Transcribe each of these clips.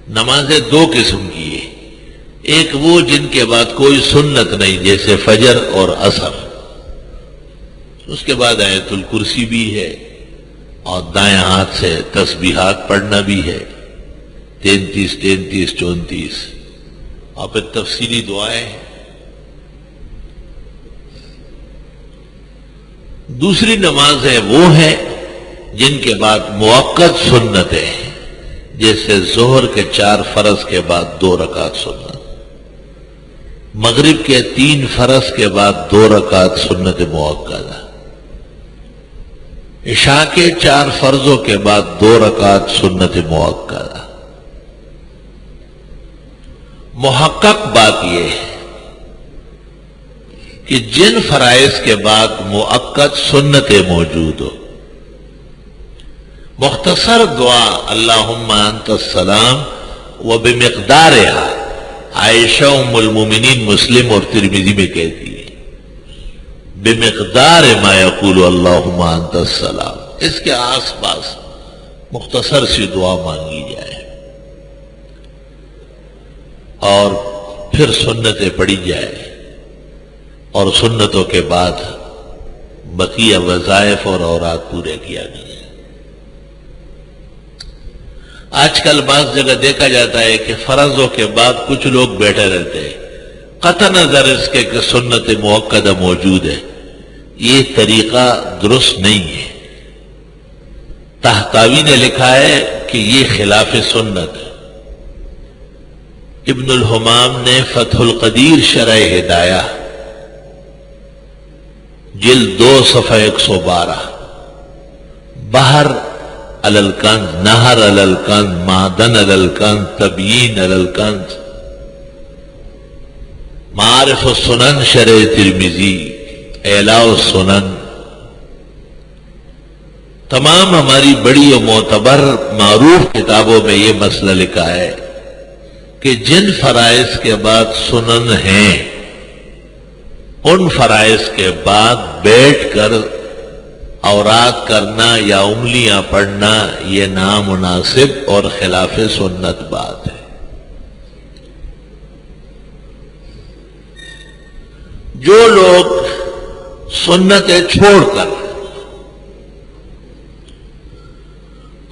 نمازیں دو قسم کی ہیں، ایک وہ جن کے بعد کوئی سنت نہیں، جیسے فجر اور عصر، اس کے بعد آیت الکرسی بھی ہے اور دائیں ہاتھ سے تسبیحات پڑھنا بھی ہے، 33 33 34، اور پھر تفصیلی دعائیں ہیں۔ دوسری نمازیں وہ ہیں جن کے بعد موقت سنتیں ہیں، جیسے ظہر کے 4 فرض کے بعد 2 رکعت سنت، مغرب کے 3 فرض کے بعد 2 رکعت سنت موقتہ، عشاء کے 4 فرضوں کے بعد 2 رکعت سنت موقتہ۔ محقق بات یہ ہے کہ جن فرائض کے بعد مؤکد سنتیں موجود ہو، مختصر دعا اللہم انت السلام و بمقدارہا، عائشہ ام المومنین مسلم اور ترمذی میں کہتی ہے بمقدار ما یقول اللہم انت السلام، اس کے آس پاس مختصر سی دعا مانگی جائے اور پھر سنتیں پڑھی جائے، اور سنتوں کے بعد بقیہ وظائف اور اوراد پورے کیا گیا۔ آج کل بعض جگہ دیکھا جاتا ہے کہ فرضوں کے بعد کچھ لوگ بیٹھے رہتے ہیں، قطع نظر اس کے کہ سنت موقدہ موجود ہے، یہ طریقہ درست نہیں ہے۔ طحطاوی نے لکھا ہے کہ یہ خلاف سنت ہے۔ ابن الحمام نے فتح القدیر شرح ہدایہ جلد 2 صفحہ 112، بحر علی الکنز، نہر علی الکنز، معدن علی الکنز، تبیین علی الکنز، معارف السنن شرح ترمذی، اعلاء السنن، تمام ہماری بڑی و معتبر معروف کتابوں میں یہ مسئلہ لکھا ہے کہ جن فرائض کے بعد سنن ہیں، ان فرائض کے بعد بیٹھ کر اوراد کرنا یا انگلیاں پڑھنا یہ نامناسب اور خلاف سنت بات ہے۔ جو لوگ سنتیں چھوڑ کر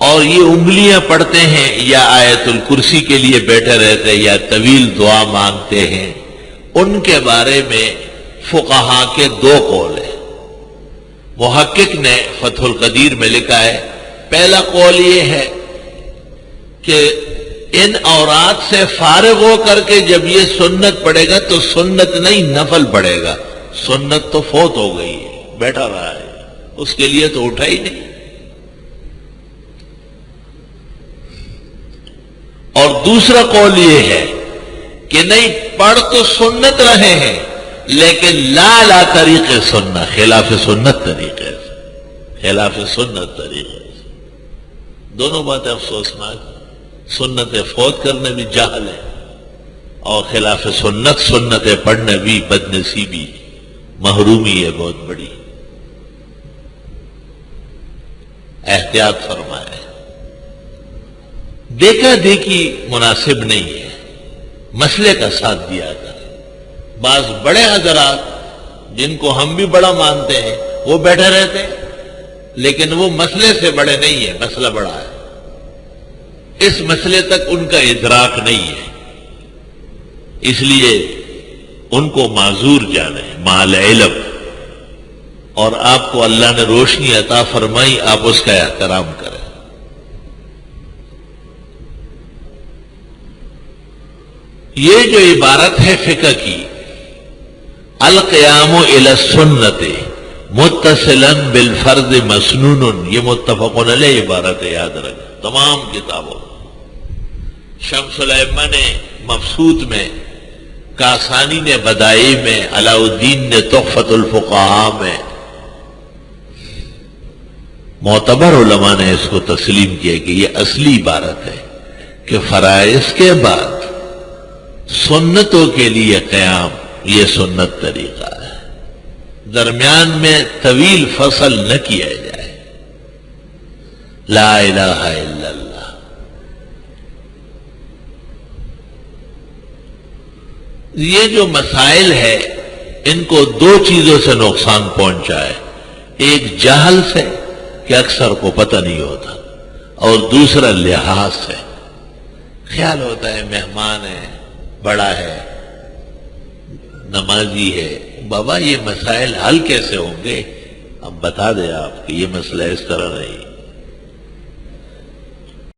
اور یہ انگلیاں پڑھتے ہیں یا آیت الکرسی کے لیے بیٹھے رہتے ہیں یا طویل دعا مانگتے ہیں، ان کے بارے میں فقہا کے 2 قول ہیں۔ محقق نے فتح القدیر میں لکھا ہے، پہلا قول یہ ہے کہ ان اوراد سے فارغ ہو کر کے جب یہ سنت پڑھے گا تو سنت نہیں نفل پڑھے گا، سنت تو فوت ہو گئی ہے، بیٹھا رہا ہے، اس کے لیے تو اٹھا ہی نہیں۔ اور دوسرا قول یہ ہے کہ نہیں، پڑھ تو سنت رہے ہیں لیکن لا طریق سنت، خلاف سنت طریقے سے، خلاف سنت طریقے سے۔ دونوں باتیں افسوسناک، سنتیں فوت کرنے بھی جہل ہے اور خلاف سنت سنتیں پڑھنے بھی بدنصیبی، محرومی ہے بہت بڑی۔ احتیاط فرمائے، دیکھا دیکھی مناسب نہیں ہے، مسئلے کا ساتھ دیا کرے۔ بعض بڑے حضرات جن کو ہم بھی بڑا مانتے ہیں وہ بیٹھے رہتے ہیں، لیکن وہ مسئلے سے بڑے نہیں ہیں، مسئلہ بڑا ہے، اس مسئلے تک ان کا ادراک نہیں ہے، اس لیے ان کو معذور جانے مع العلم، اور آپ کو اللہ نے روشنی عطا فرمائی، آپ اس کا احترام کریں۔ یہ جو عبارت ہے فقہ کی، القیام الی السنت متصلا بالفرض مسنون، یہ متفق علیہ عبارت ہے، یاد رکھ تمام کتابوں۔ شمس الائمہ نے مبسوط میں، کاسانی نے بدائی میں، علاء الدین نے تحفۃ الفقہاء میں، معتبر علماء نے اس کو تسلیم کیا کہ یہ اصلی عبارت ہے کہ فرائض کے بعد سنتوں کے لیے قیام یہ سنت طریقہ ہے، درمیان میں طویل فصل نہ کیا جائے۔ لا الہ الا اللہ، یہ جو مسائل ہے ان کو دو چیزوں سے نقصان پہنچا ہے، ایک جہل سے کہ اکثر کو پتہ نہیں ہوتا، اور دوسرا لحاظ سے، خیال ہوتا ہے مہمان ہے، بڑا ہے، نمازی ہے، بابا یہ مسائل حل کیسے ہوں گے؟ ہم بتا دیں آپ کہ یہ مسئلہ اس طرح نہیں،